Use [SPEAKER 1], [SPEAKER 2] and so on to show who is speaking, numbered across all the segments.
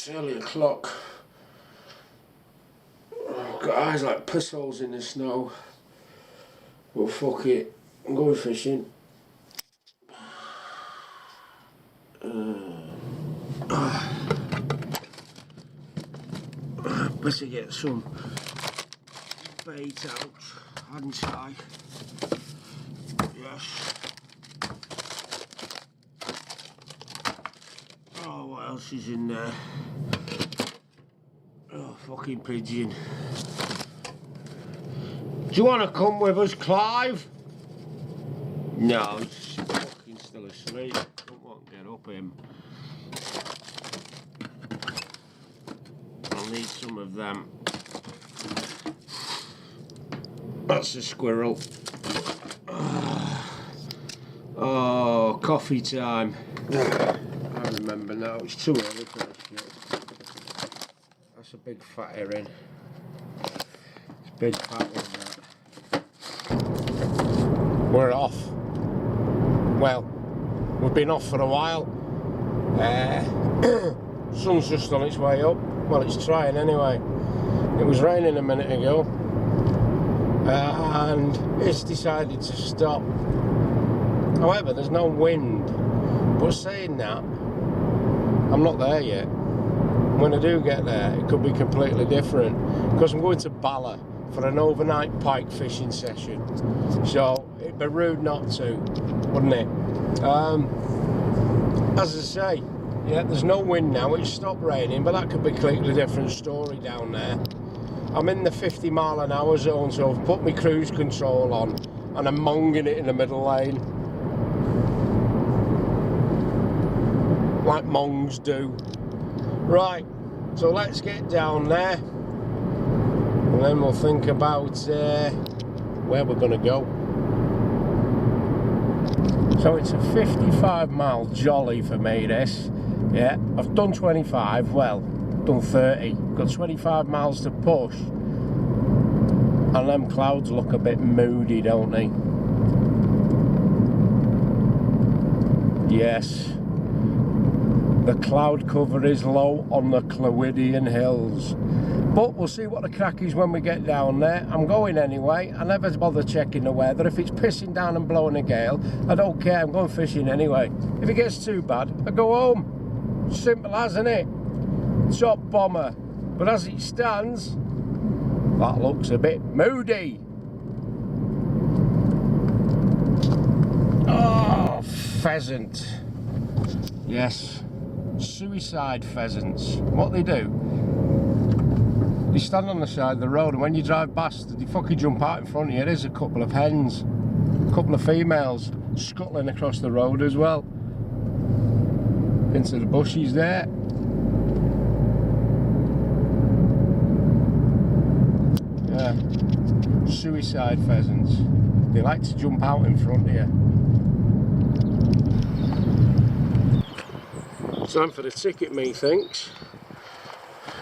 [SPEAKER 1] It's early o'clock. Got eyes like piss holes in the snow. Well, fuck it. I'm going fishing. Better get some bait out, hadn't I? Yes. Oh, what else is in there? Oh, fucking pigeon. Do you want to come with us, Clive? No, he's fucking still asleep. Don't want to get up him. I'll need some of them. That's a squirrel. Oh, coffee time. I remember now, it's too early for this shit. That's a big fat herring. It's a big fat one, that. We're off. Well, we've been off for a while. Sun's just on its way up. Well, it's trying anyway. It was raining a minute ago. And it's decided to stop. However, there's no wind. But saying that, I'm not there yet. When I do get there, it could be completely different. Because I'm going to Bala for an overnight pike fishing session. So it'd be rude not to, wouldn't it? As I say, yeah, there's no wind now. It's stopped raining, but that could be a completely different story down there. I'm in the 50 mile an hour zone, so I've put my cruise control on and I'm monging it in the middle lane. Like mongs do. Right, so let's get down there and then we'll think about where we're going to go. So it's a 55 mile jolly for me, this. Yeah, I've done 25, well, done 30. Got 25 miles to push. And them clouds look a bit moody, don't they? Yes. The cloud cover is low on the Clwydian Hills. But we'll see what the crack is when we get down there. I'm going anyway. I never bother checking the weather. If it's pissing down and blowing a gale, I don't care. I'm going fishing anyway. If it gets too bad, I go home. Simple as, isn't it? Top bomber. But as it stands, that looks a bit moody. Oh, pheasant. Yes. Suicide pheasants. What they do, they stand on the side of the road, and when you drive past, they fucking jump out in front of you. There's a couple of hens, a couple of females scuttling across the road as well, into the bushes there. Yeah, suicide pheasants. They like to jump out in front of you. Time for the ticket, methinks.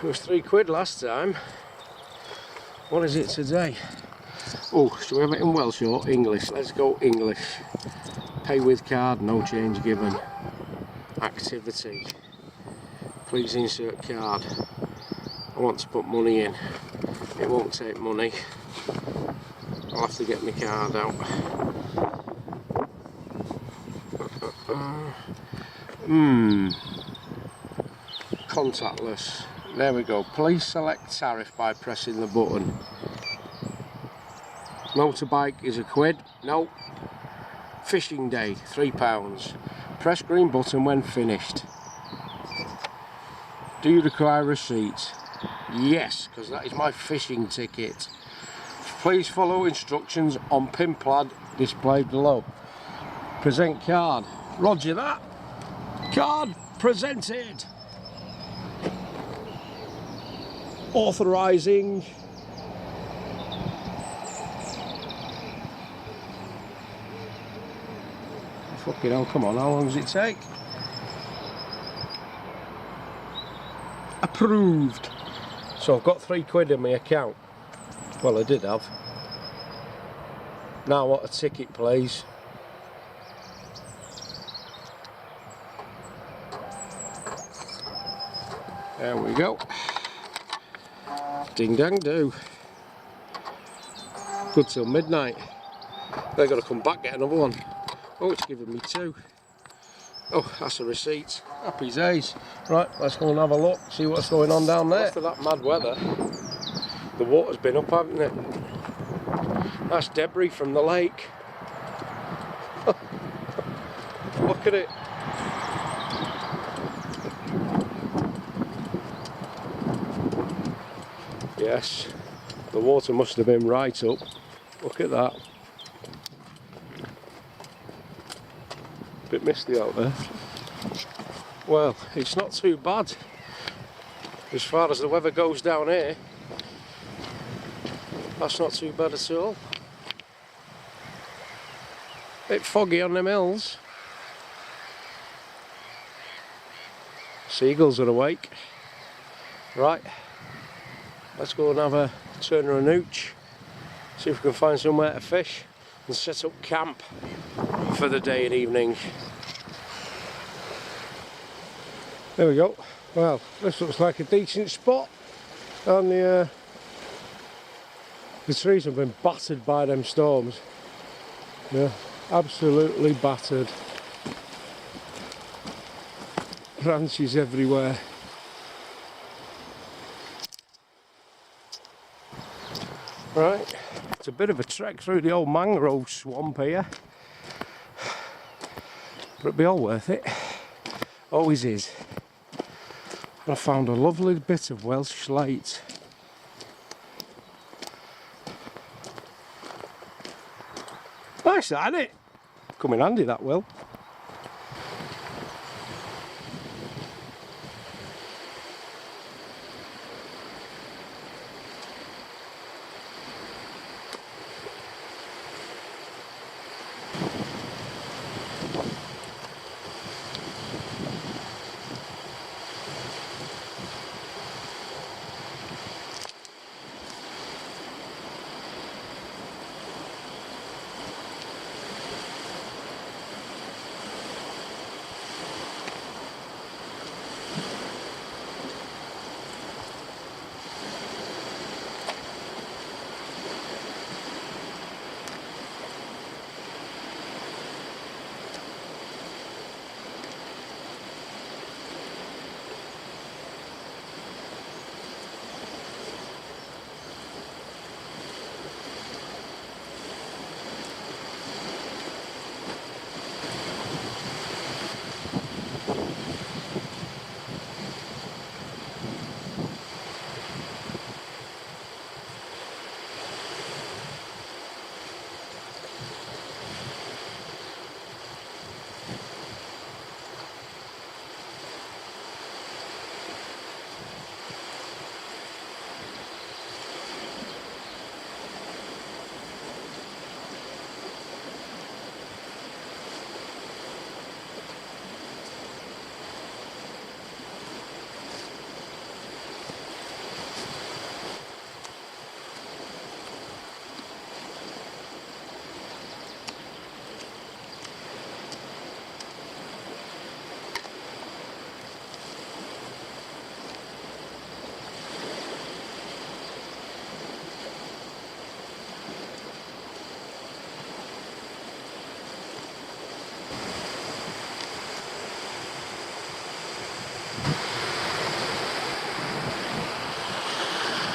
[SPEAKER 1] It was £3 last time. What is it today? Oh, should we have it in Welsh or English? Let's go English. Pay with card, no change given. Activity. Please insert card. I want to put money in. It won't take money. I'll have to get my card out. Contactless. There we go. Please select tariff by pressing the button. Motorbike is £1. No. Fishing day, £3. Press green button when finished. Do you require a receipt? Yes, because that is my fishing ticket. Please follow instructions on pin pad displayed below. Present card. Roger that. Card presented. Authorising. Fucking hell, come on, how long does it take? Approved. So I've got £3 in my account. Well, I did have. Now I want a ticket, please. There we go. Ding dang do. Good till midnight. They're going to come back, get another one. Oh, it's giving me 2. Oh, that's a receipt. Happy days. Right, let's go and have a look, see what's going on down there. After that mad weather, the water's been up, hasn't it? That's debris from the lake. Look at it. Yes, the water must have been right up. Look at that. Bit misty out there. Well, it's not too bad as far as the weather goes down here. That's not too bad at all. Bit foggy on them hills. Seagulls are awake. Right, let's go and have a turn or a nooch. See if we can find somewhere to fish and set up camp for the day and evening. There we go. Well, this looks like a decent spot. And the trees have been battered by them storms. Yeah, absolutely battered. Branches everywhere. Right, it's a bit of a trek through the old mangrove swamp here, but it'll be all worth it. Always is. And I found a lovely bit of Welsh slate. Nice, that, isn't it? Come in handy, that will.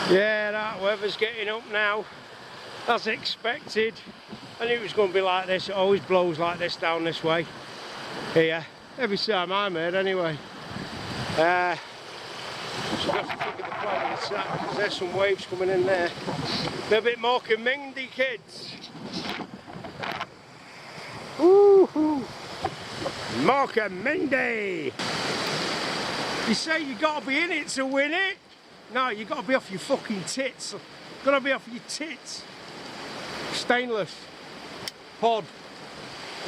[SPEAKER 1] Yeah, that weather's getting up now, as expected. I knew it was going to be like this. It always blows like this down this way here, every time I'm here anyway. So I have to think of the plan of the track, because there's some waves coming in there. They're a bit more mindy, kids. Woohoo! Marker Mindy! You say you got to be in it to win it? No, you got to be off your fucking tits. Got to be off your tits. Stainless. Pod.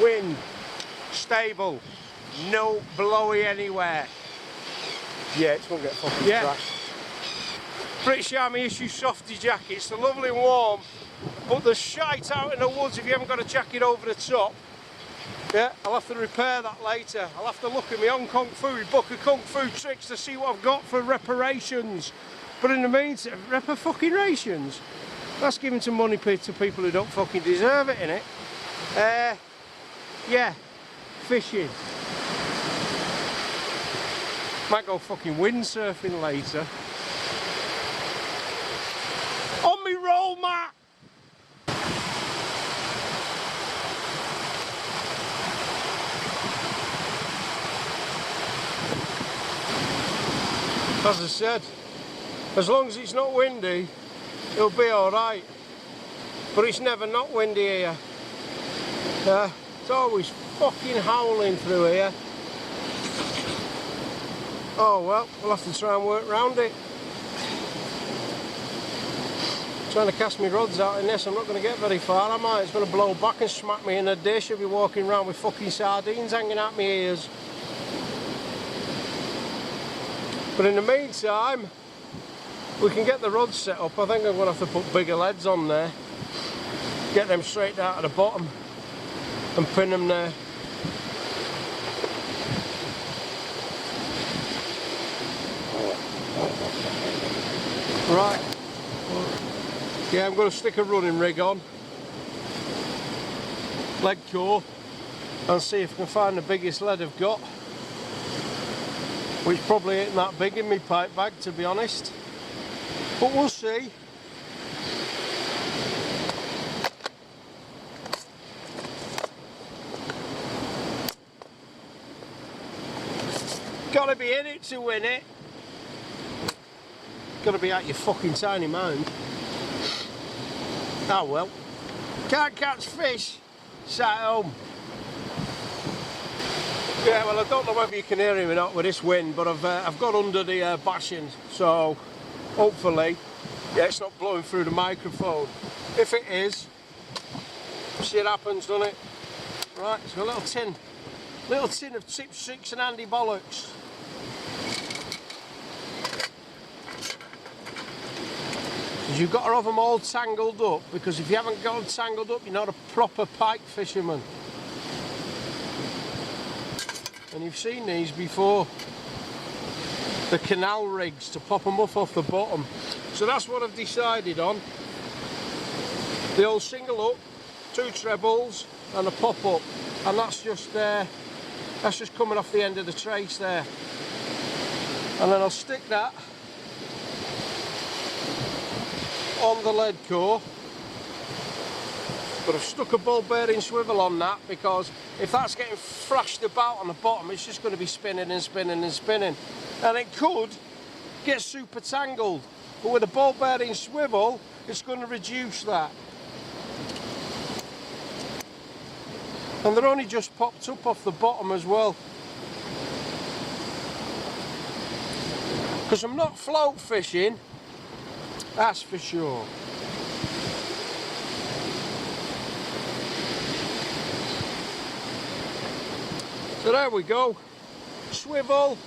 [SPEAKER 1] Wind. Stable. No blowy anywhere. Yeah, it's going to get fucking trashed. British Army issue softy jackets. They're lovely and warm, but they're shite out in the woods if you haven't got a jacket over the top. Yeah, I'll have to repair that later. I'll have to look at my own Kung Fu, book of Kung Fu tricks to see what I've got for reparations. But in the meantime, reparations? That's giving some money to people who don't fucking deserve it, innit? Yeah, fishing. Might go fucking windsurfing later. On me roll mat! As I said, as long as it's not windy, it'll be alright. But it's never not windy here. It's always fucking howling through here. Oh well, we'll have to try and work around it. Trying to cast my rods out in this, I'm not going to get very far, am I? It's going to blow back and smack me in the dish. I'll be walking around with fucking sardines hanging out my ears. But in the meantime, we can get the rods set up. I think I'm going to have to put bigger leads on there. Get them straight out of the bottom and pin them there. Right. Yeah, I'm going to stick a running rig on. Lead core. And see if I can find the biggest lead I've got. Which probably ain't that big in my pipe bag, to be honest. But we'll see. Gotta be in it to win it. Gotta be out your fucking tiny mind. Oh well. Can't catch fish. Sat home. Yeah, well, I don't know whether you can hear him or not with this wind, but I've got under the bashing, so hopefully, yeah, it's not blowing through the microphone. If it is, shit happens, doesn't it? Right, so a little tin of tip six and Andy bollocks. Because you've got to have them all tangled up, because if you haven't got them tangled up, you're not a proper pike fisherman. And you've seen these before, the canal rigs to pop them off the bottom. So that's what I've decided on. The old single up, 2 trebles and a pop up, and that's just coming off the end of the trace there. And then I'll stick that on the lead core. But I've stuck a ball bearing swivel on that, because if that's getting thrashed about on the bottom, it's just going to be spinning and spinning and spinning. And it could get super tangled. But with a ball bearing swivel, it's going to reduce that. And they're only just popped up off the bottom as well. Because I'm not float fishing, that's for sure. So there we go, swivel,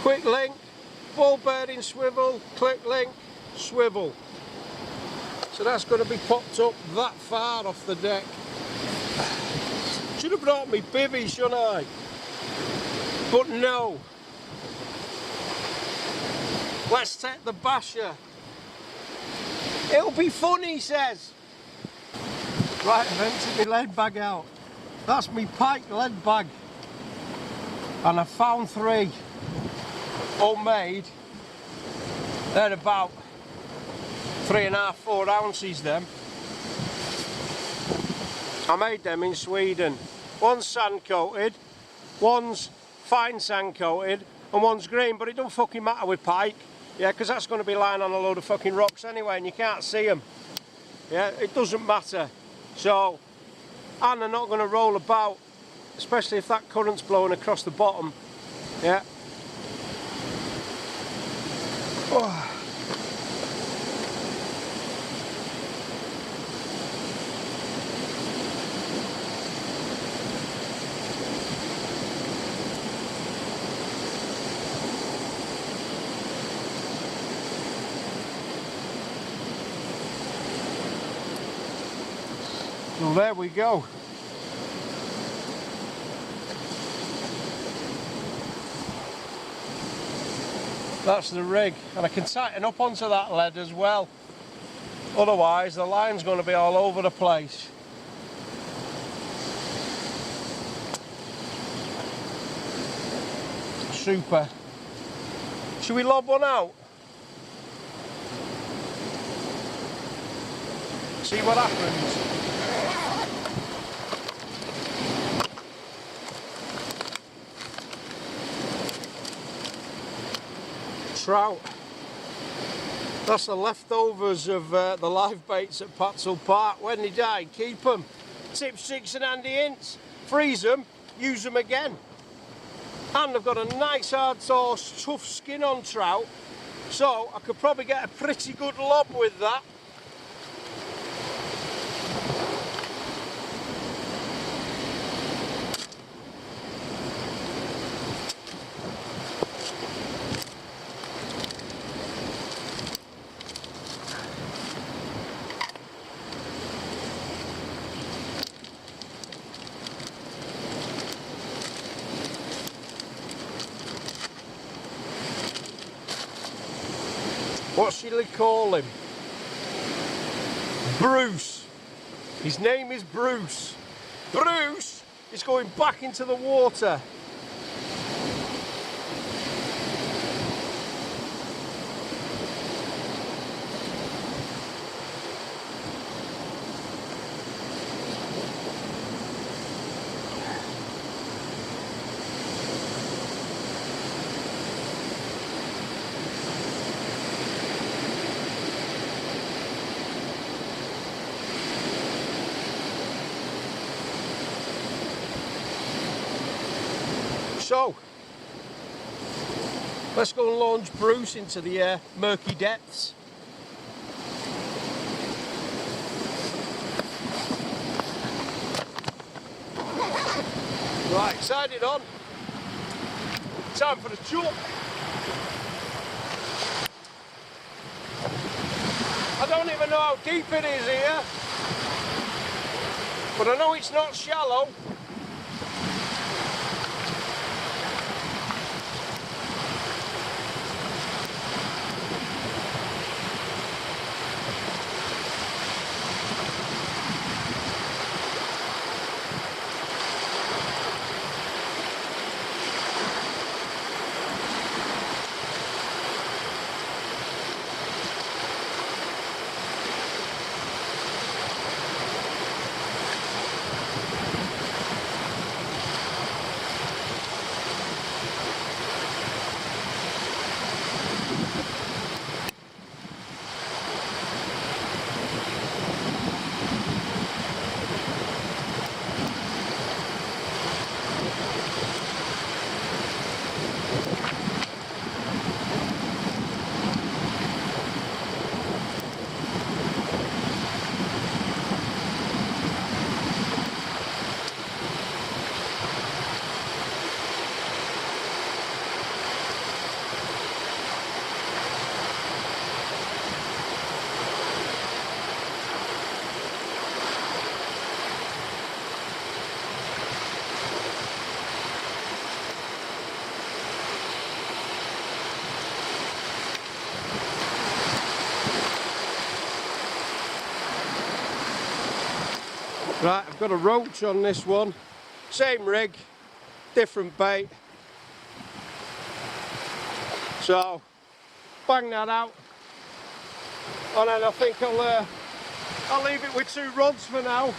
[SPEAKER 1] quick link, ball bearing swivel, click link, swivel. So that's going to be popped up that far off the deck. Should have brought me bivvy, shouldn't I? But no. Let's take the basher. It'll be fun, he says. Right, I've emptied my lead bag out. That's my Pike lead bag. And I found 3 homemade. They're about 3.5, 4 ounces them. I made them in Sweden. One's sand coated, one's fine sand coated, and one's green, but it don't fucking matter with Pike. Yeah, because that's going to be lying on a load of fucking rocks anyway and you can't see them. Yeah, it doesn't matter. So, and they're not going to roll about, especially if that current's blowing across the bottom. Yeah. Oh. So there we go. That's the rig, and I can tighten up onto that lead as well. Otherwise the line's going to be all over the place. Super. Should we lob one out? See what happens. Trout. That's the leftovers of the live baits at Patzel Park. When they died, keep them. Tip 6 and handy ints. Freeze them, use them again. And I've got a nice hard sauce, tough skin on trout, so I could probably get a pretty good lob with that. What shall we call him? Bruce. His name is Bruce. Bruce is going back into the water. So, let's go and launch Bruce into the murky depths. Right, sighted on. Time for the chuck. I don't even know how deep it is here, but I know it's not shallow. Right, I've got a roach on this one. Same rig, different bait. So, bang that out. And then I think I'll leave it with 2 rods for now.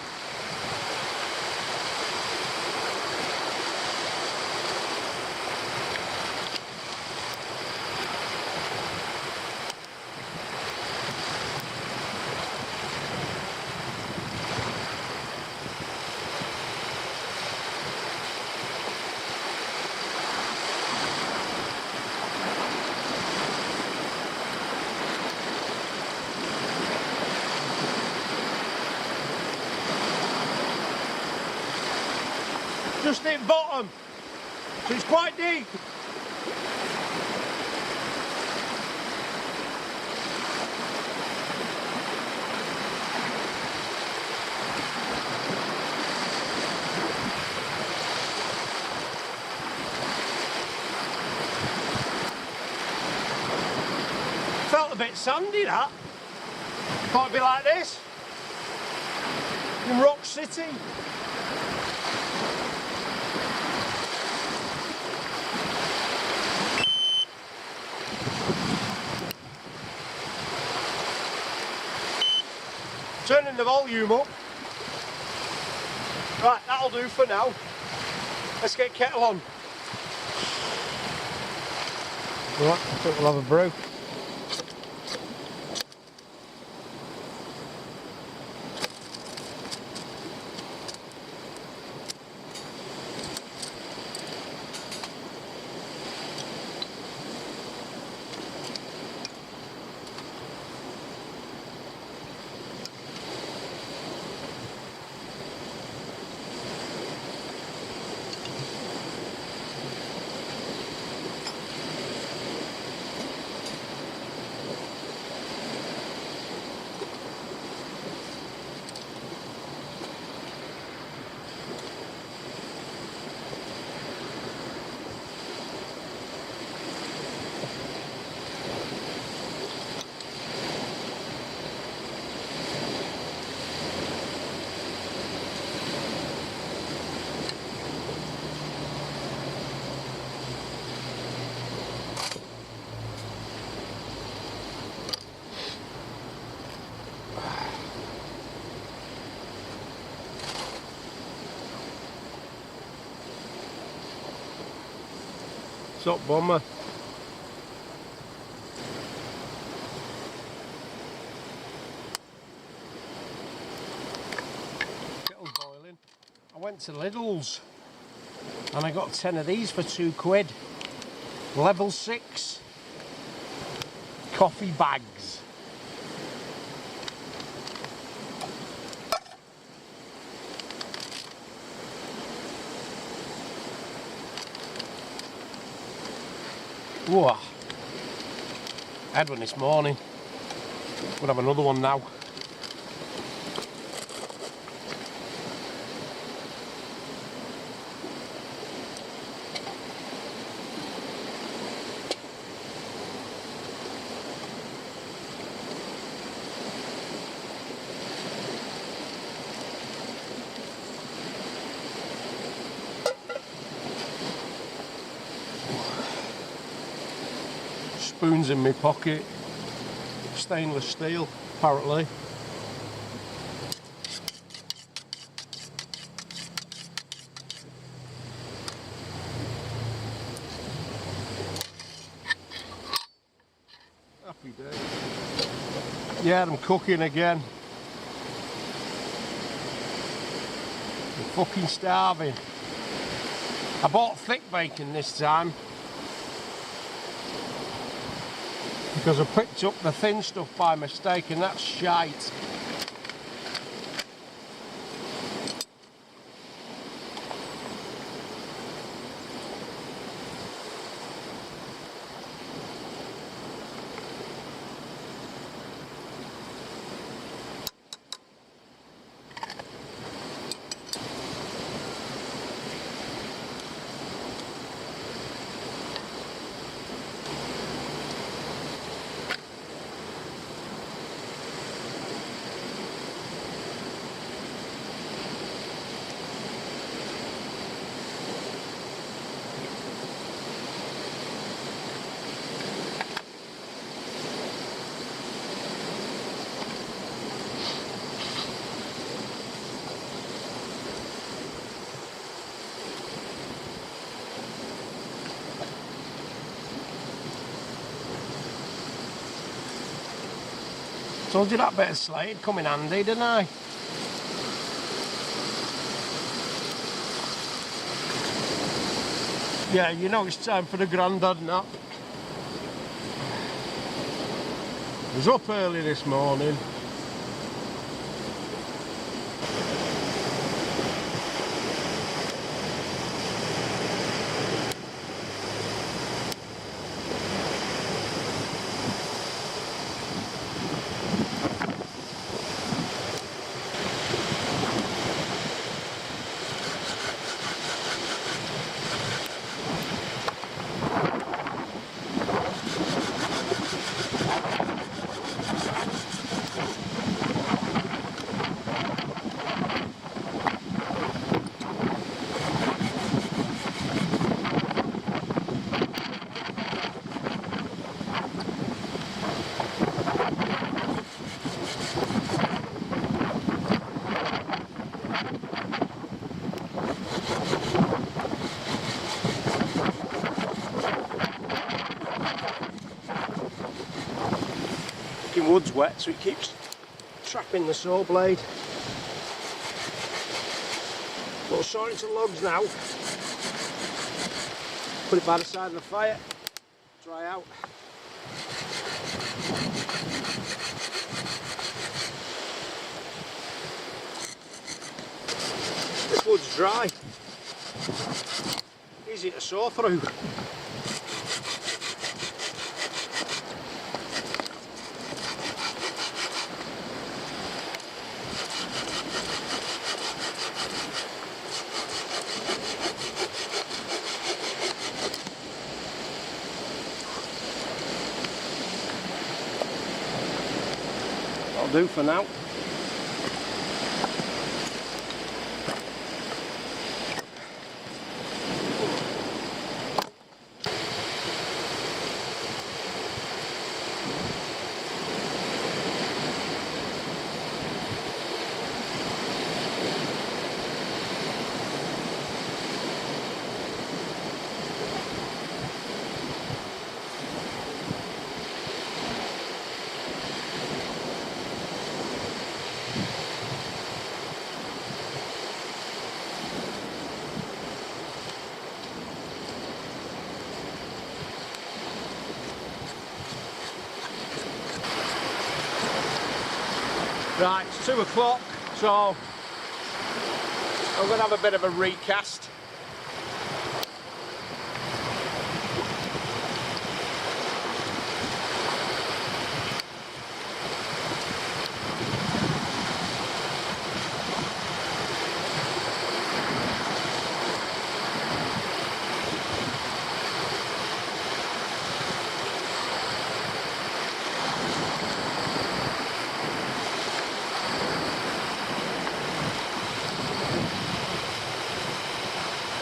[SPEAKER 1] Just hit bottom, so it's quite deep. bit sandy, that. Thought it'd be like this in Rock City. Turning the volume up. Right, that'll do for now. Let's get kettle on. Right, I think we'll have a brew. What's up, bomber? Kettle's boiling. I went to Lidl's and I got 10 of these for £2. Level 6 coffee bags. Whoa. I had one this morning. We'll have another one now. Spoons in my pocket, stainless steel apparently. Happy day. Yeah, I'm cooking again. I'm fucking starving. I bought thick bacon this time because I picked up the thin stuff by mistake and that's shite. Told you that bit of slate come in handy, didn't I? Yeah, you know it's time for the grandad nap. I was up early this morning. wood's wet, so it keeps trapping the saw blade. We'll saw it into logs now. Put it by the side of the fire, dry out. This wood's dry. Easy to saw through. That'll do for now. Right, it's 2 o'clock, so I'm going to have a bit of a recast.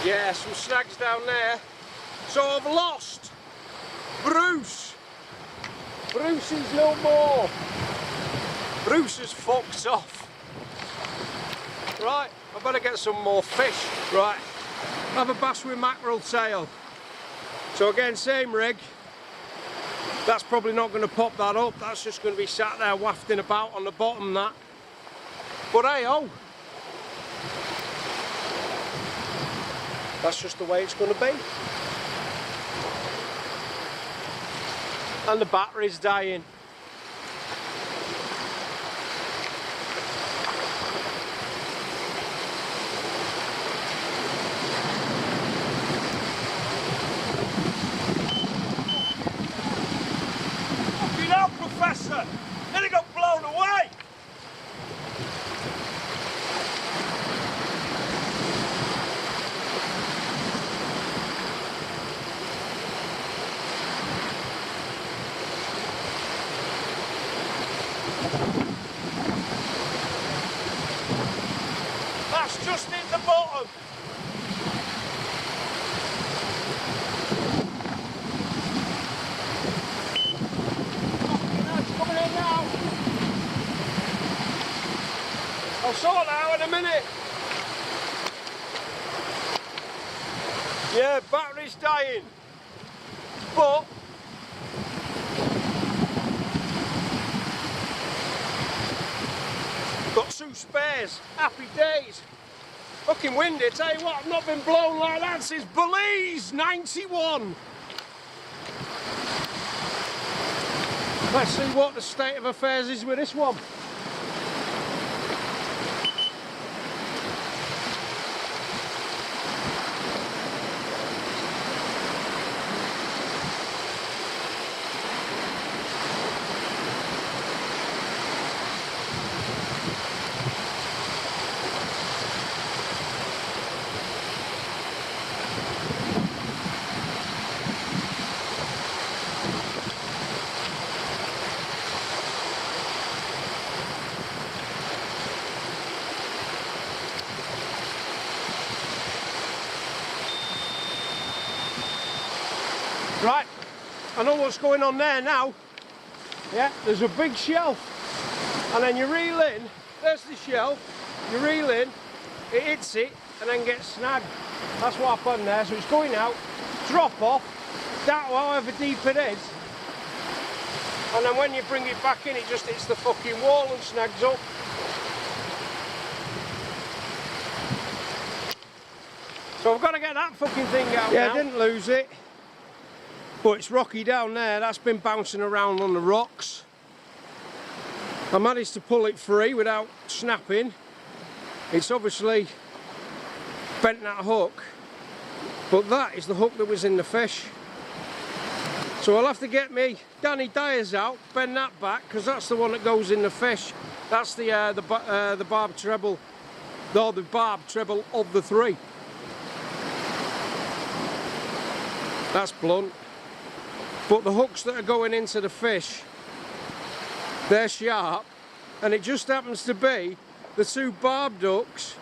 [SPEAKER 1] Yeah, some snags down there. So I've lost Bruce. Bruce is no more. Bruce has fucked off. Right, I better get some more fish. Right, have a bass with mackerel tail. So again, same rig. That's probably not going to pop that up. That's just going to be sat there wafting about on the bottom, that. But hey, oh. That's just the way it's going to be. And the battery's dying. Fucking hell, Professor! Nearly got blown away! That's just hit the bottom. It's coming in now. I'll sort that out in a minute. Yeah, battery's dying. But got 2 spares. Happy days. Fucking windy, tell you what, I've not been blown like that since Belize, 91. Let's see what the state of affairs is with this one. Right, I know what's going on there now. Yeah, there's a big shelf. And then you reel in, there's the shelf, you reel in, it hits it, and then gets snagged. That's what happened there. So it's going out, drop off, that however deep it is, and then when you bring it back in, it just hits the fucking wall and snags up. So I've got to get that fucking thing out now. I didn't lose it, but it's rocky down there. That's been bouncing around on the rocks. I managed to pull it free without snapping. It's obviously bent that hook, but that is the hook that was in the fish. So I'll have to get me Danny Dyers out, bend that back, because that's the one that goes in the fish. That's the barb treble, or the barb treble of the three. That's blunt. But the hooks that are going into the fish, they're sharp, and it just happens to be the two barbed hooks,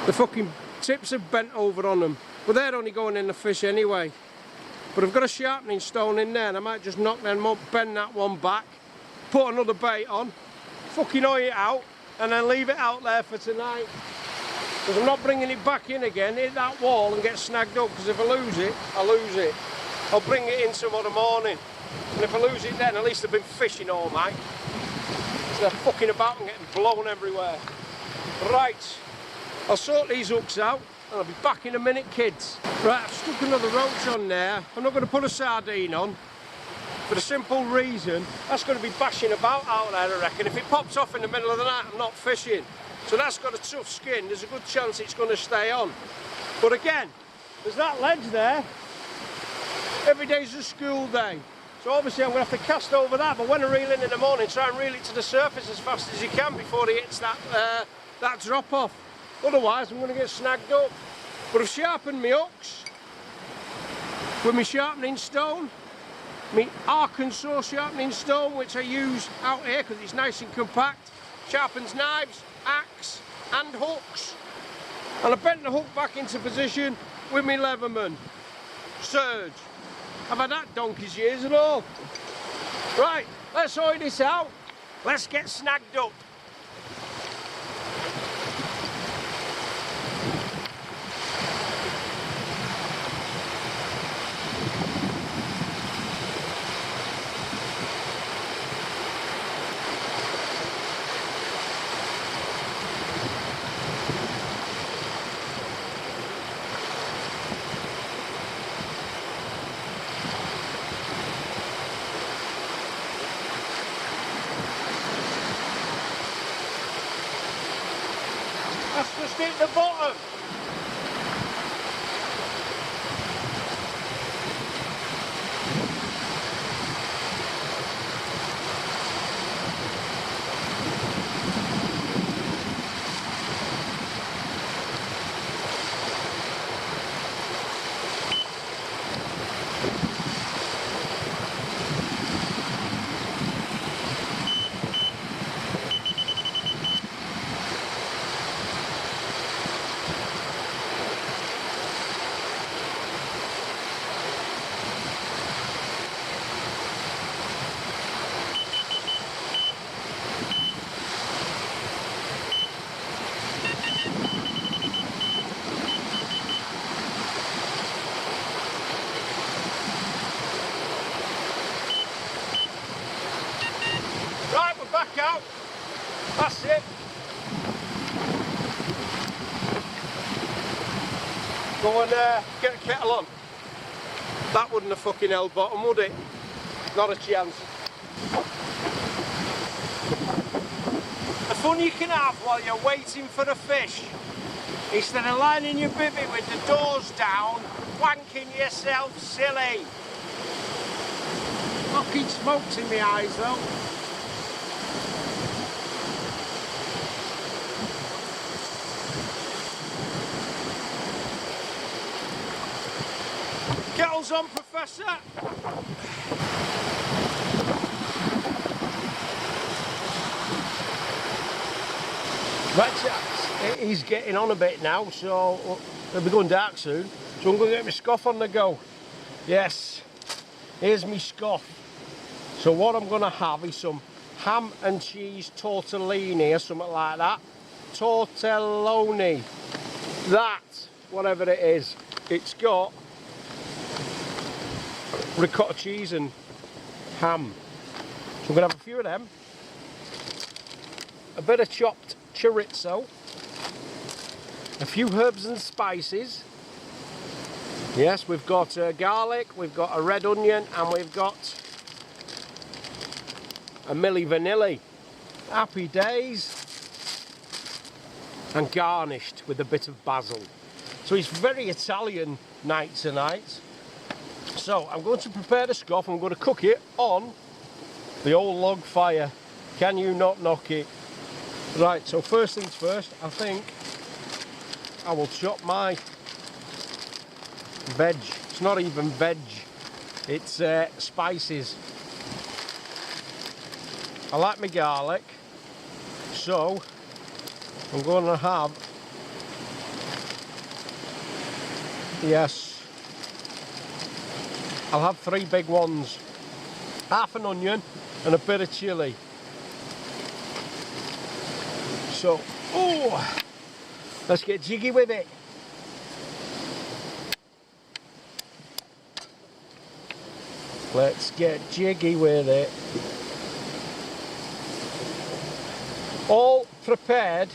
[SPEAKER 1] the fucking tips have bent over on them, but they're only going in the fish anyway. But I've got a sharpening stone in there, and I might just knock them up, bend that one back, put another bait on, fucking oil it out, and then leave it out there for tonight. Because I'm not bringing it back in again, hit that wall and get snagged up, because if I lose it, I lose it. I'll bring it in tomorrow morning, and if I lose it then, at least I've been fishing all night. So they're fucking about and getting blown everywhere. Right, I'll sort these hooks out, and I'll be back in a minute, kids. Right, I've stuck another roach on there. I'm not going to put a sardine on, for the simple reason, that's going to be bashing about out there, I reckon. If it pops off in the middle of the night, I'm not fishing. So that's got a tough skin, there's a good chance it's going to stay on. But again, there's that ledge there. Every day's a school day. So obviously I'm going to have to cast over that, but when I reel in the morning, try and reel it to the surface as fast as you can before it hits that drop off. Otherwise I'm going to get snagged up. But I've sharpened my hooks with my sharpening stone, my Arkansas sharpening stone, which I use out here because it's nice and compact. Sharpens knives, axe and hooks. And I bent the hook back into position with my Leatherman Surge. I've had that donkey's years and all. Right, let's oil this out. Let's get snagged up. That's just hit the bottom. Back out. That's it. Go and get a kettle on. That wouldn't have fucking held bottom, would it? Not a chance. The fun you can have while you're waiting for the fish, instead of lining your bivvy with the doors down, wanking yourself silly. Fucking smokes in my eyes though. Kettle's on, Professor. Right, chaps, it is getting on a bit now, so it'll be going dark soon. So I'm going to get my scoff on the go. Yes, here's my scoff. So what I'm going to have is some ham and cheese tortellini or something like that. Tortelloni. That, whatever it is, it's got ricotta cheese and ham. So I'm going to have a few of them. A bit of chopped chorizo. A few herbs and spices. Yes, we've got garlic, we've got a red onion, and we've got a milli vanilli. Happy days. And garnished with a bit of basil. So it's very Italian night tonight. So I'm going to prepare the scoff. I'm going to cook it on the old log fire. Can you not knock it? Right, so first things first, I think I will chop my veg. It's not even veg, it's spices. I like my garlic, so I'm going to have, yes, I'll have 3 big ones, half an onion and a bit of chilli. So, oh, let's get jiggy with it. Let's get jiggy with it. All prepared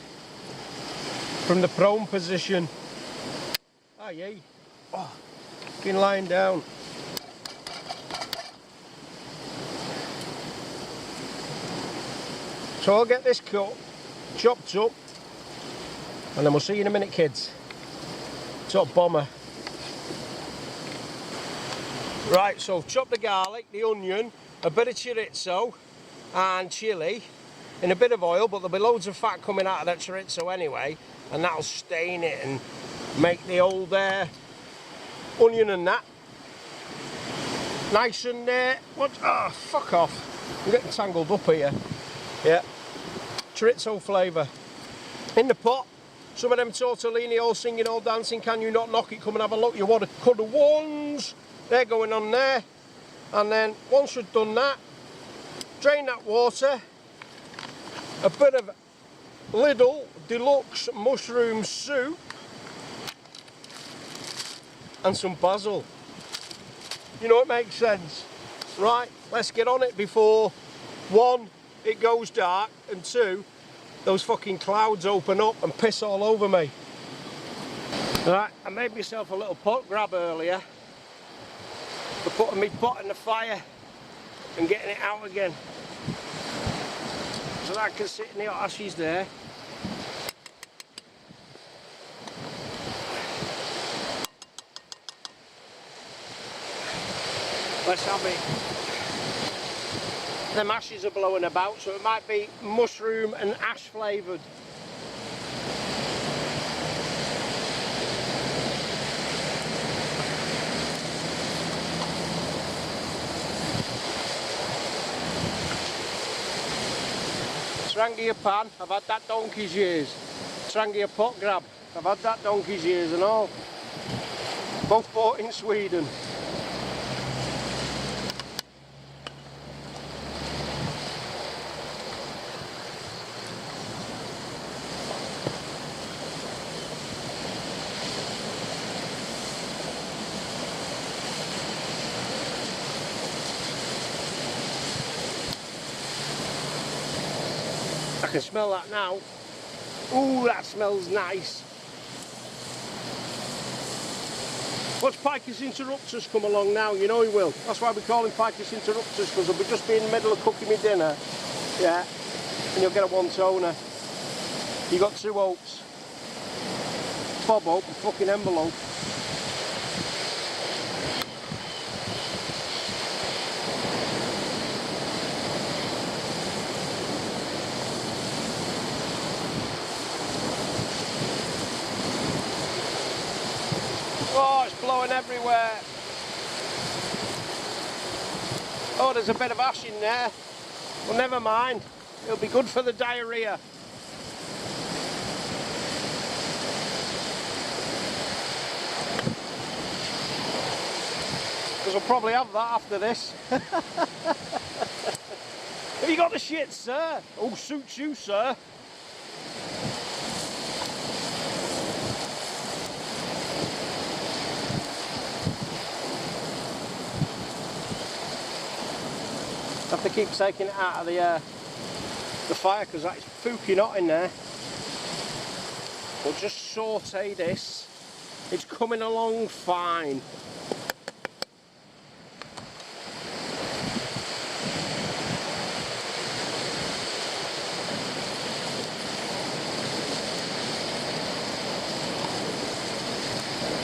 [SPEAKER 1] from the prone position. Ah, yay. Oh, been lying down. So I'll get this cut, chopped up, and then we'll see you in a minute, kids. Top bomber. Right, so chop the garlic, the onion, a bit of chorizo and chilli in a bit of oil, but there'll be loads of fat coming out of that chorizo anyway, and that'll stain it and make the old onion and that nice and what? Oh, fuck off! I'm getting tangled up here. Yeah, chorizo flavour in the pot. Some of them tortellini, all singing, all dancing. Can you not knock it? Come and have a look. You want to cut the ones. They're going on there, and then once we've done that, drain that water, a bit of Lidl deluxe mushroom soup and some basil. You know, it makes sense. Right, let's get on it before 1, it goes dark, and 2, those fucking clouds open up and piss all over me. Right, I made myself a little pot grab earlier for putting my pot in the fire and getting it out again, so that I can sit in the hot ashes there. Let's have it. Them ashes are blowing about, so it might be mushroom and ash flavoured. Trangia pan, I've had that donkey's years. Trangia pot grab, I've had that donkey's years and all. Both bought in Sweden. I can smell that now. Ooh, that smells nice. Watch Picus Interruptus come along now, you know he will. That's why we call him Picus Interruptus, because he'll be just be in the middle of cooking me dinner. Yeah, and you'll get a 1-toner. You got 2 oats. Bob oat and fucking envelope. Oh, it's blowing everywhere. Oh, there's a bit of ash in there. Well, never mind. It'll be good for the diarrhea. Because I'll probably have that after this. Have you got the shit, sir? Oh, suits you, sir. Have to keep taking it out of the fire because that's fucking hot in there. We'll just saute this. It's coming along fine.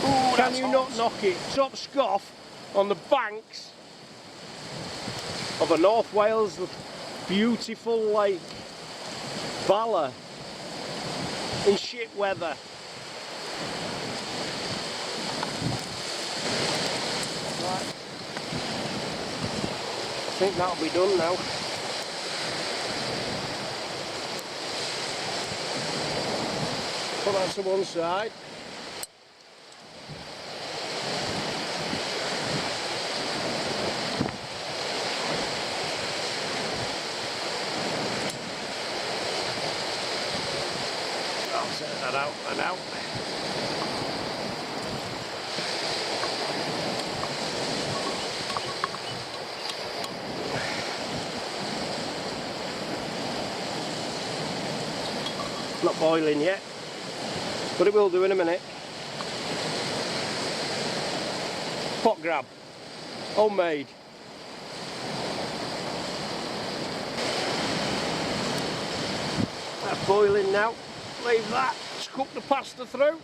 [SPEAKER 1] Ooh, can you not knock it? Top scoff on the banks of the North Wales beautiful lake Bala in shit weather. Right. I think that'll be done now. Put that to one side. I'll set that out and out. Not boiling yet, but it will do in a minute. Pot grab, homemade. That's boiling now. Leave that, just cook the pasta through.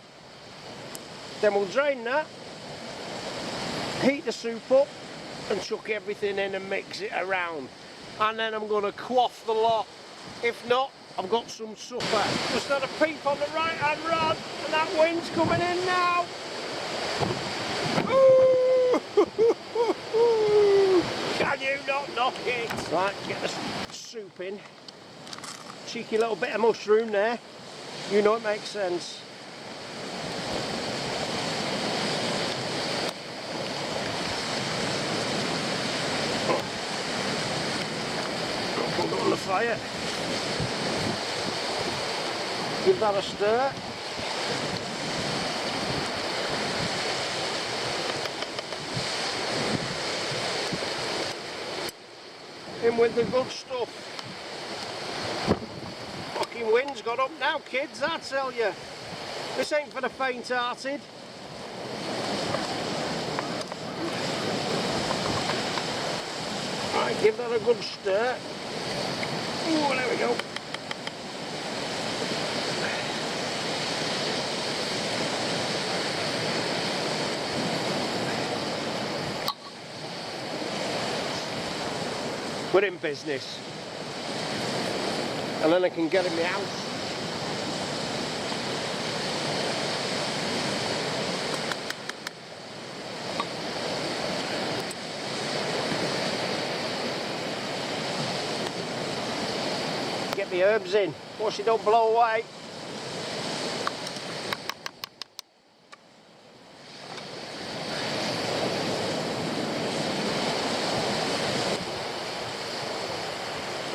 [SPEAKER 1] Then we'll drain that, heat the soup up and chuck everything in and mix it around. And then I'm going to quaff the lot. If not, I've got some supper. Just had a peep on the right hand rod and that wind's coming in now. Ooh. Can you not knock it? Right, get the soup in. Cheeky little bit of mushroom there. You know it makes sense. Put it on the fire. Give that a stir. In with the good stuff. Fucking wind's got up now, kids, I tell you. This ain't for the faint-hearted. Right, give that a good stir. Ooh, there we go. We're in business. And then I can get in my house. Get my herbs in, watch it don't blow away.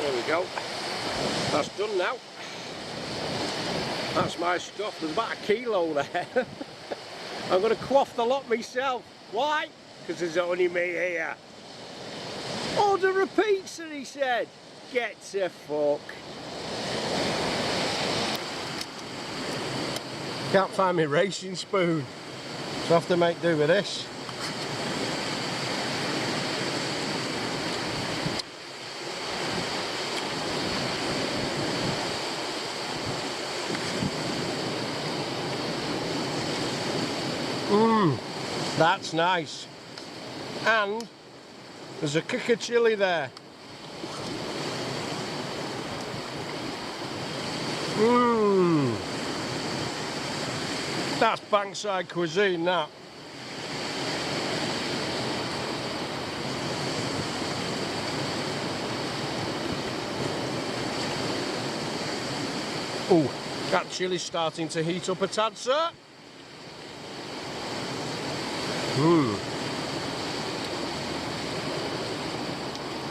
[SPEAKER 1] There we go. That's done now. That's my stuff. There's about a kilo there. I'm going to quaff the lot myself. Why? Because there's only me here. Order a pizza, he said. Get to fuck. Can't find my racing spoon, so I have to make do with this. That's nice. And there's a kick of chilli there. That's Bankside cuisine, that. Oh, that chilli's starting to heat up a tad, sir.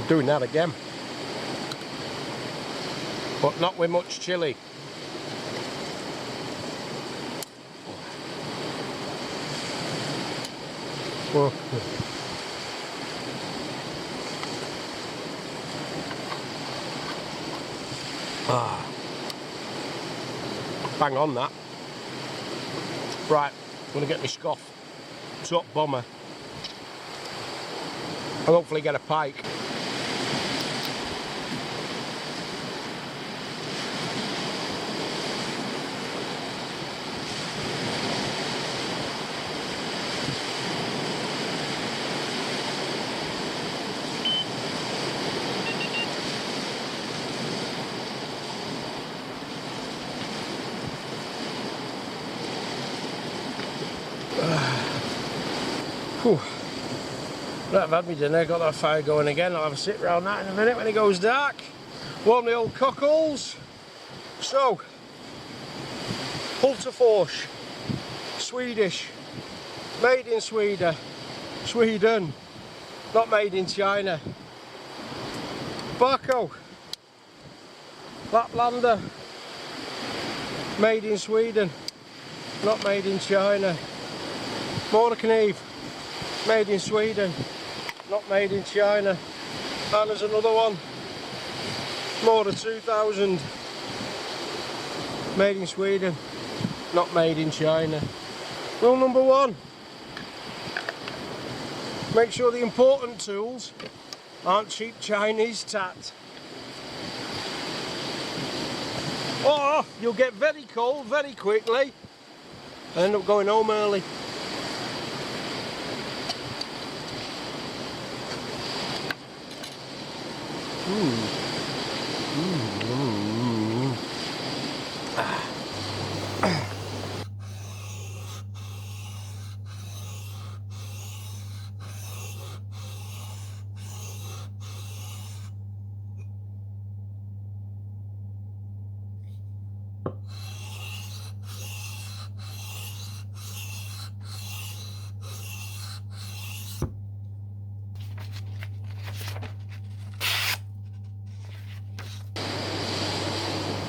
[SPEAKER 1] Doing that again, but not with much chilli. Bang on that. Right, I'm going to get my scoff. Top bomber. I'll hopefully get a pike. Whew. Right, I've had my dinner, got that fire going again. I'll have a sit round that in a minute when it goes dark. Warm the old cockles. So, Hultafors, Swedish, made in Sweden, not made in China. Barco, Laplander, made in Sweden, not made in China. Motorkniv, made in Sweden, not made in China. And there's another one, Motor 2000, made in Sweden, not made in China. Rule number one, make sure the important tools aren't cheap Chinese tat. Or you'll get very cold very quickly and end up going home early.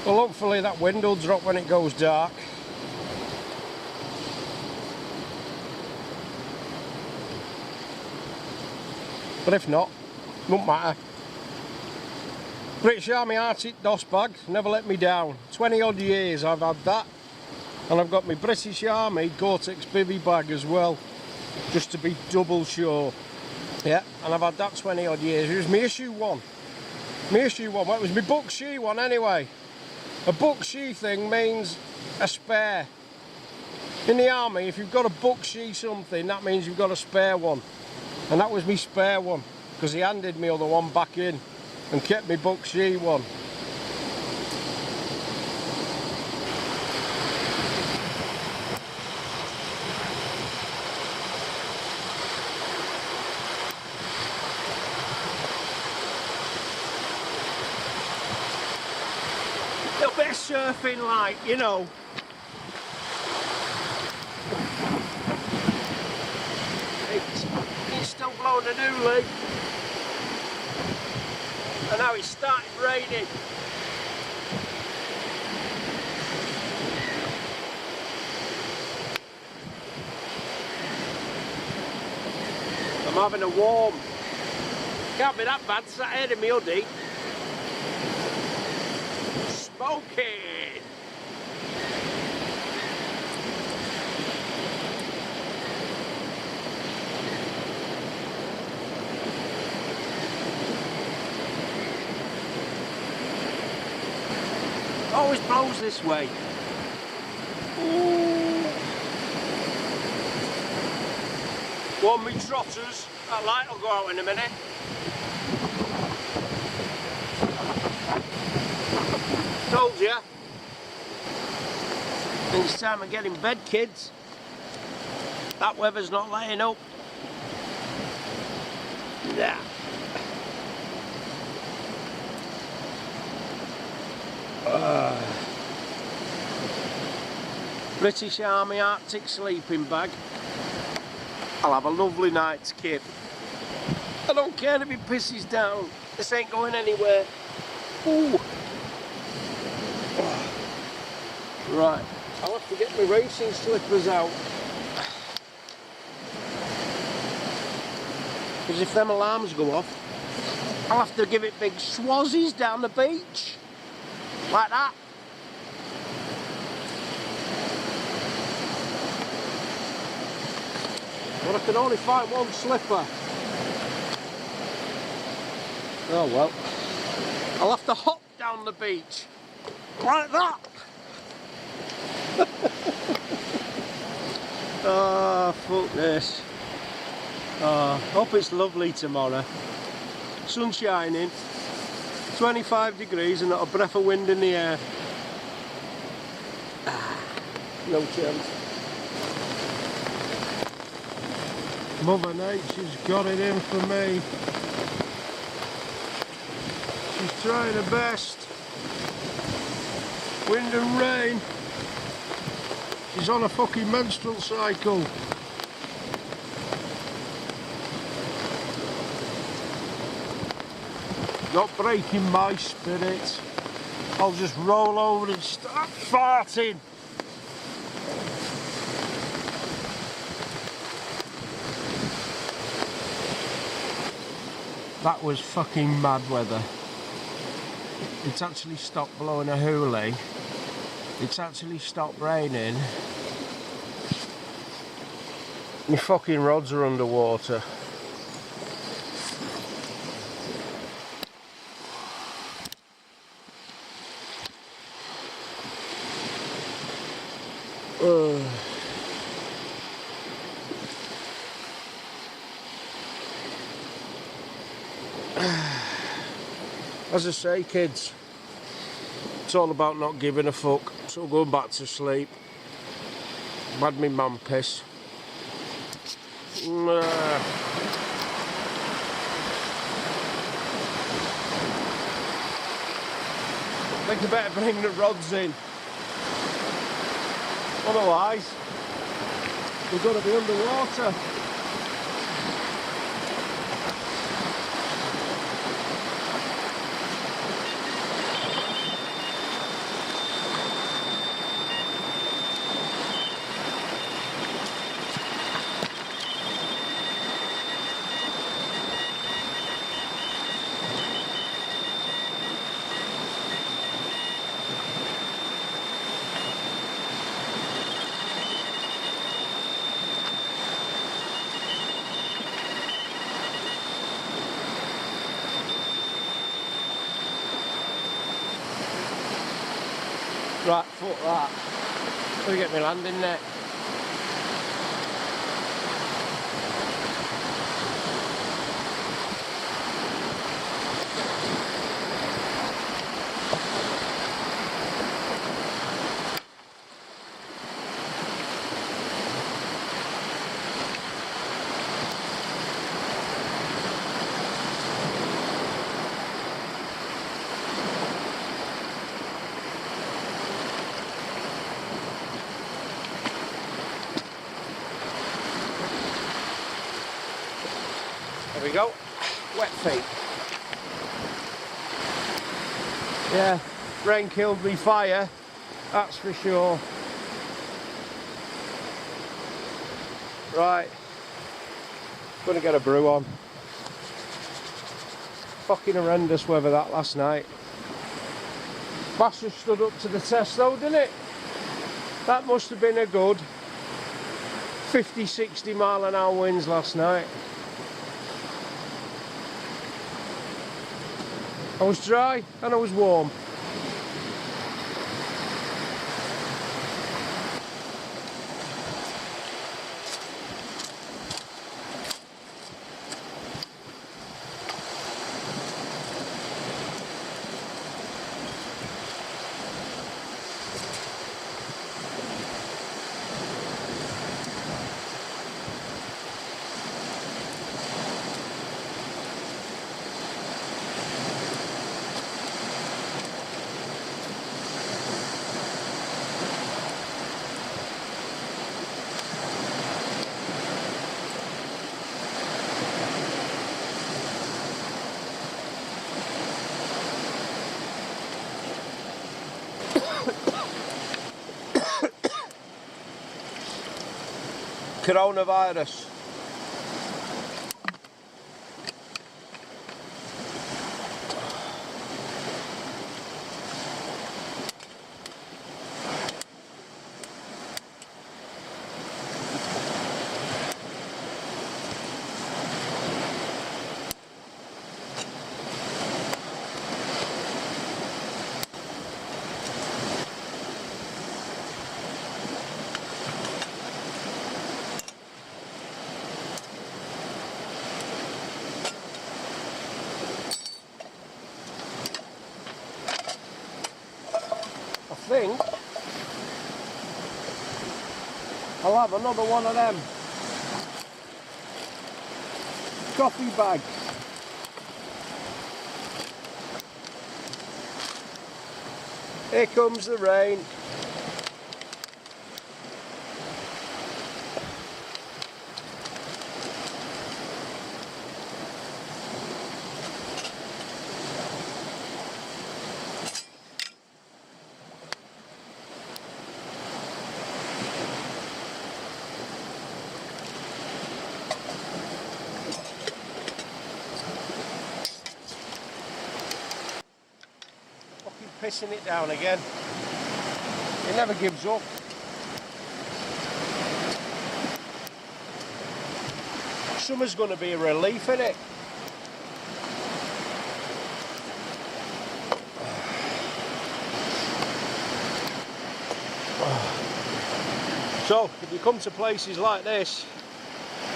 [SPEAKER 1] Well, hopefully that wind will drop when it goes dark. But if not, won't matter. British Army Arctic DOS bag, never let me down. 20 odd years I've had that. And I've got my British Army Gore-Tex bivvy bag as well, just to be double sure. Yeah, and I've had that 20 odd years. It was my issue one. Well, it was my Buckshee one anyway. A Buckshee thing means a spare. In the army, if you've got a Buckshee something, that means you've got a spare one. And that was my spare one, because he handed me other one back in and kept me Buckshee one. Little bit of surfing light, you know. It's still blowing a newly. And now it's started raining. I'm having a warm. Can't be that bad, sat here in my hoodie. Smoking! Always blows this way. Ooh. Warm me trotters. That light will go out in a minute. Told ya. I think it's time to get in bed, kids. That weather's not letting up. Yeah. British Army Arctic sleeping bag. I'll have a lovely night's kip. I don't care if it pisses down. This ain't going anywhere. Ooh. Right, I'll have to get my racing slippers out. Because if them alarms go off, I'll have to give it big swazies down the beach. Like that. But I can only find one slipper. Oh well. I'll have to hop down the beach. Like that. Oh, fuck this. Oh, hope it's lovely tomorrow. Sun shining, 25 degrees and not a breath of wind in the air. No chance. Mother Nature's got it in for me. She's trying her best. Wind and rain. She's on a fucking menstrual cycle. Not breaking my spirit. I'll just roll over and start farting. That was fucking mad weather. It's actually stopped blowing a hoolie. It's actually stopped raining. My fucking rods are underwater. As I say, kids, it's all about not giving a fuck. So going back to sleep. Had me man piss. I think I better bring the rods in. Otherwise, we're going to be underwater. Right, fuck that. Let me get my landing net. There we go, wet feet. Yeah, rain killed me fire, that's for sure. Right, gonna get a brew on. Fucking horrendous weather that last night. Bass stood up to the test though, didn't it? That must have been a good 50-60 mile an hour winds last night. I was dry and I was warm. Coronavirus. think I'll have another one of them coffee bags. Here comes the rain. Pissing it down again. It never gives up. Summer's going to be a relief, isn't it? So, if you come to places like this,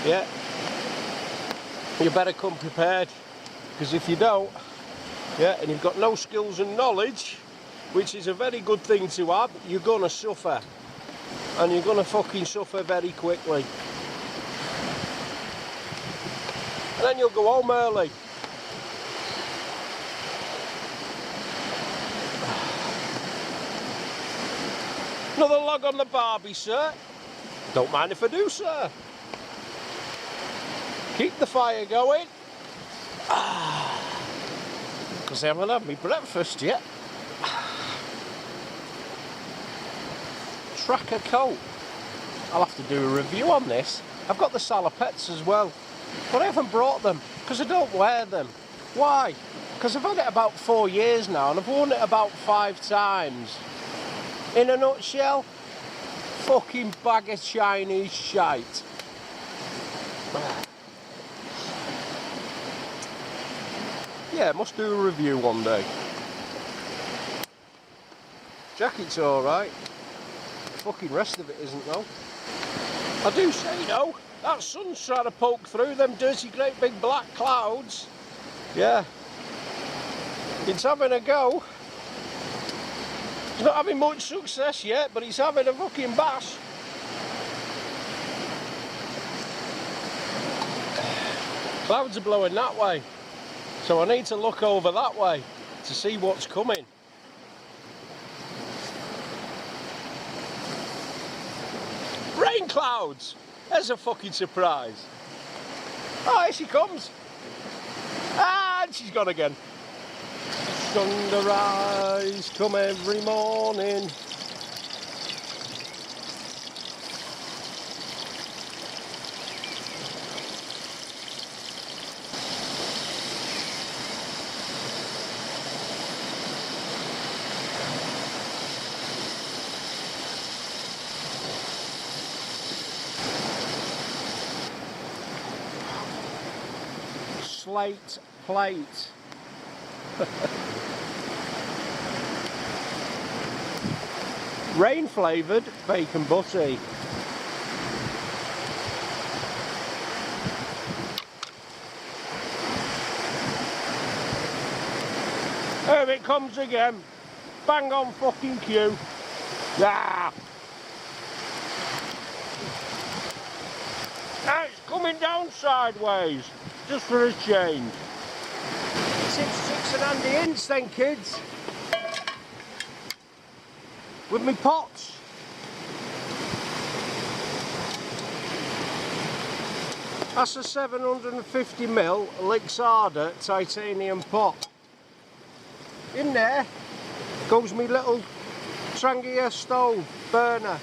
[SPEAKER 1] yeah, you better come prepared, because if you don't, yeah, and you've got no skills and knowledge, which is a very good thing to have, you're going to suffer. And you're going to fucking suffer very quickly. And then you'll go home early. Another log on the barbie, sir. Don't mind if I do, sir. Keep the fire going. Because I haven't had my breakfast yet. Tracker coat. I'll have to do a review on this. I've got the salopettes as well, but I haven't brought them because I don't wear them. Why? Because I've had it about 4 years now and I've worn it about 5 times. In a nutshell, fucking bag of Chinese shite. Yeah, must do a review one day. Jacket's alright. The fucking rest of it isn't though. I do say though, that sun's trying to poke through them dirty great big black clouds. Yeah. It's having a go. It's not having much success yet, but it's having a fucking bash. Clouds are blowing that way. So I need to look over that way to see what's coming. Rain clouds! There's a fucking surprise. Oh, here she comes. Ah, and she's gone again. Sunrise come every morning. Slate plate. Rain flavoured bacon butty. Here it comes again. Bang on fucking cue. Ah! Now it's coming down sideways. Just for a change. 6 and handy inch then, kids. With me pots. That's a 750ml Lixada titanium pot. In there goes me little Trangia stove burner.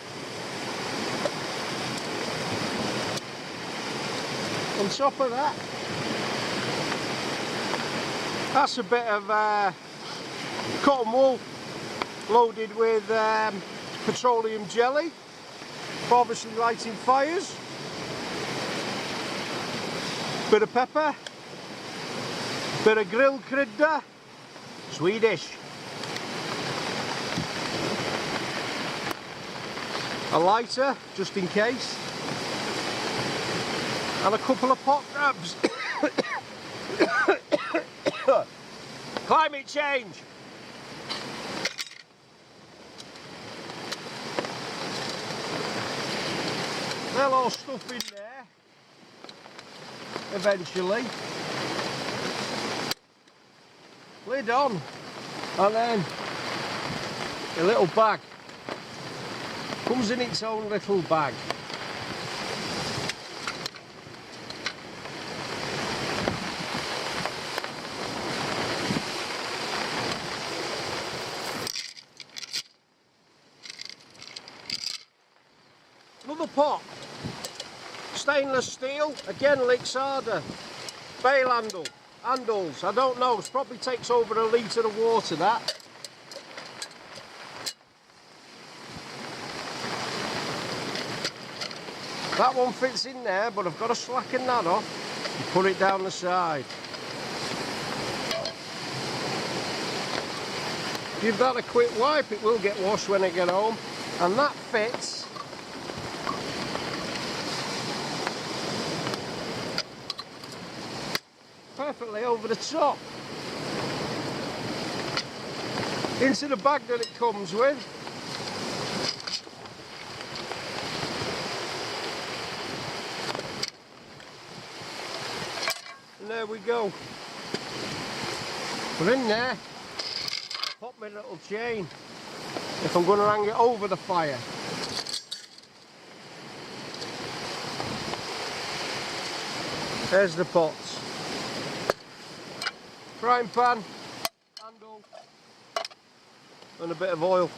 [SPEAKER 1] On top of that, that's a bit of cotton wool loaded with petroleum jelly for obviously lighting fires. Bit of pepper, bit of grill krydda, Swedish. A lighter just in case, and a couple of pot grabs. Climate change. Cello stuff in there eventually. Lid on, and then a little bag. Comes in its own little bag. Another pot, stainless steel, again licks harder, bail handles, I don't know, it probably takes over a litre of water that. That one fits in there, but I've got to slacken that off and put it down the side. Give that a quick wipe, it will get washed when I get home, and that fits perfectly over the top into the bag that it comes with. And there we go. Put in there, pop my little chain if I'm going to hang it over the fire. There's the pots. Frying pan, handle, and a bit of oil.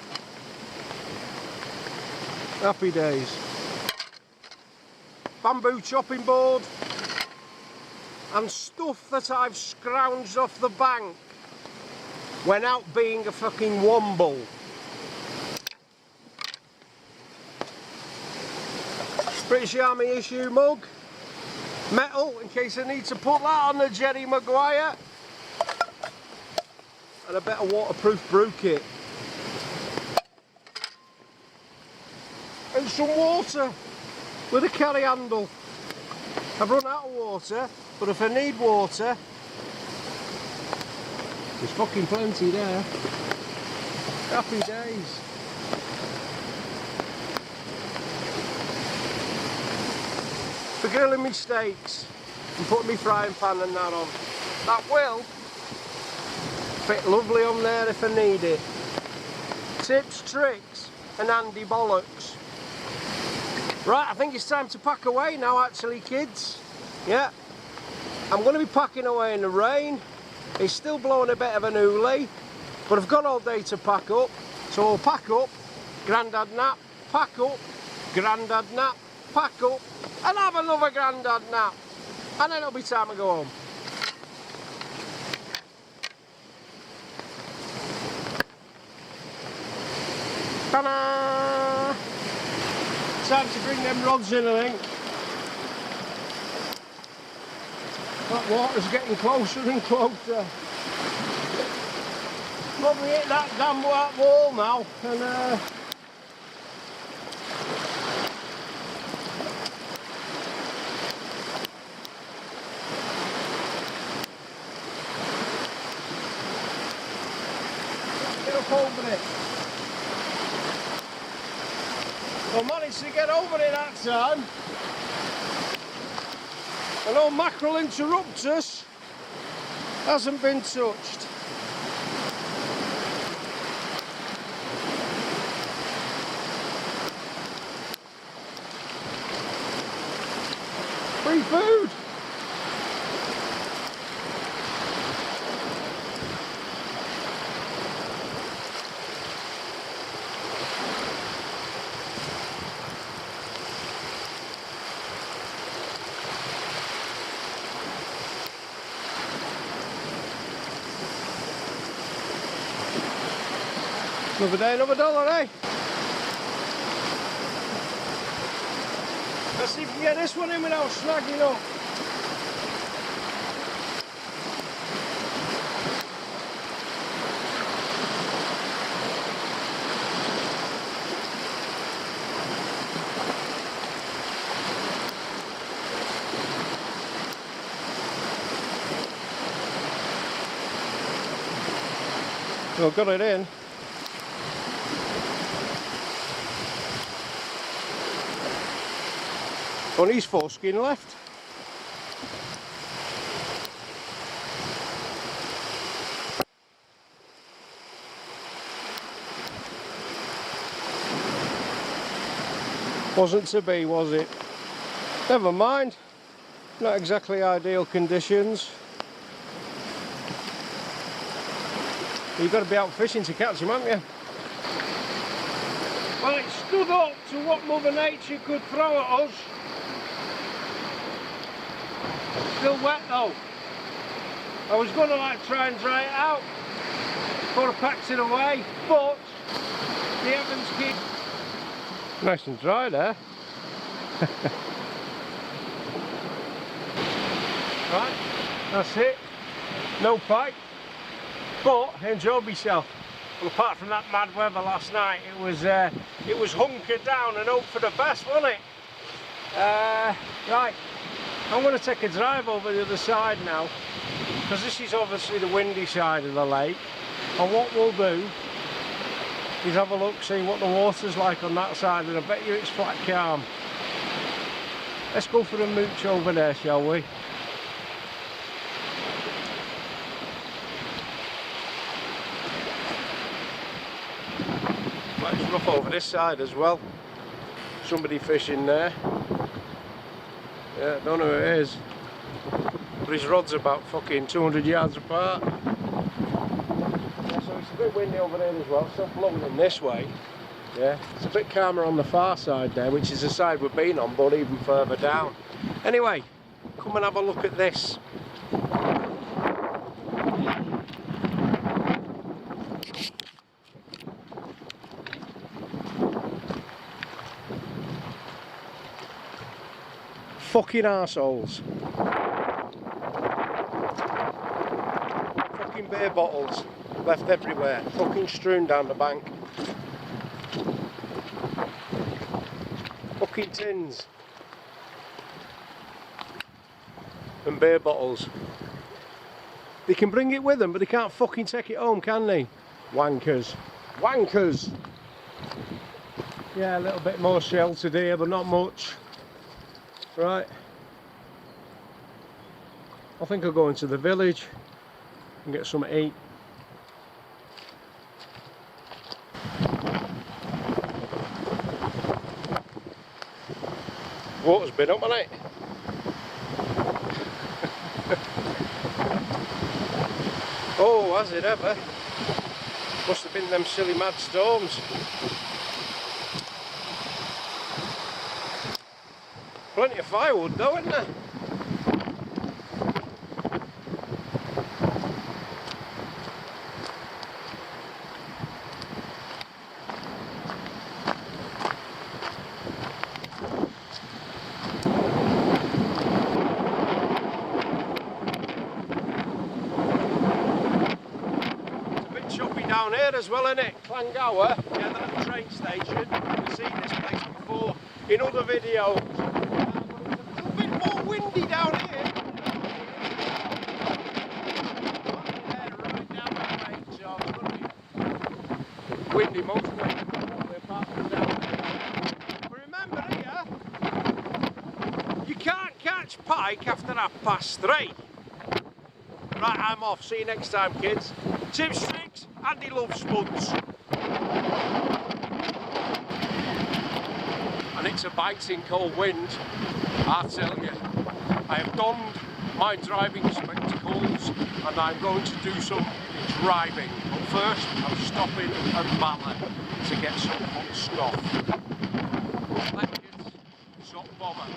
[SPEAKER 1] Happy days. Bamboo chopping board and stuff that I've scrounged off the bank when out being a fucking womble. British Army issue mug, metal in case I need to put that on the Jerry Maguire. And a bit of waterproof brew kit. And some water with a carry handle. I've run out of water, but if I need water, there's fucking plenty there. Happy days. For grilling my steaks and putting my frying pan and that on. That will fit lovely on there if I need it. Tips, tricks and handy bollocks. Right, I think it's time to pack away now actually, kids. Yeah, I'm going to be packing away in the rain. It's still blowing a bit of an oolie, but I've got all day to pack up. So I'll pack up, grandad nap, pack up, grandad nap, pack up and have another grandad nap. And then it'll be time to go home. Ta-da! Time to bring them rods in, I think. That water's getting closer and closer. Probably hit that damn white wall now, and get up over it. I managed to get over it that time. And old mackerel interruptus hasn't been touched. Free food. Another day, another dollar, eh? Let's see if we can get this one in without snagging up. Well, got it in. On his foreskin left. Wasn't to be, was it? Never mind. Not exactly ideal conditions. You've got to be out fishing to catch them, haven't you? Well, it stood up to what Mother Nature could throw at us. Still wet though. I was going to try and dry it out before I packed it away, but the heavens keep nice and dry there. Right, that's it. No pike, but I enjoyed myself. Well, apart from that mad weather last night, it was hunker down and hope for the best, wasn't it? Right, I'm going to take a drive over the other side now, because this is obviously the windy side of the lake, and what we'll do is have a look, see what the water's like on that side, and I bet you it's flat calm. Let's go for a mooch over there, shall we? It's rough over this side as well. Somebody fishing there. Yeah, don't know who it is. But his rod's about fucking 200 yards apart. Yeah, so it's a bit windy over there as well. So blowing this way. Yeah, it's a bit calmer on the far side there, which is the side we've been on, but even further down. Anyway, come and have a look at this. Fucking arseholes. Fucking beer bottles left everywhere. Fucking strewn down the bank. Fucking tins. And beer bottles. They can bring it with them, but they can't fucking take it home, can they? Wankers. Wankers! Yeah, a little bit more sheltered here, but not much. Right, I think I'll go into the village and get something to eat. Water's been up, hasn't it? Oh, has it ever? Must have been them silly mad storms. Plenty of firewood though, isn't there? It's a bit choppy down here as well, isn't it? Clangower, yeah, the little train station. You've seen this place before in other videos. Windy down here. Right down the range, so it's going to be windy most of the way apart from down here. But remember here, you can't catch pike after 3:30. Right, I'm off. See you next time, kids. Tips, tricks, Andy loves spuds. And it's a biting cold wind, I tell you. I have donned my driving spectacles and I'm going to do some driving. But first I'm stopping at Bala to get some hot stuff. Like it, salt bomber.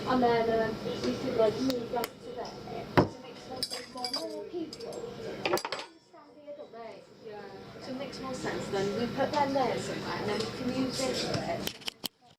[SPEAKER 2] And then we could like move back to there to make more people. So it makes more sense then. We put them there somewhere and then we can use this for it.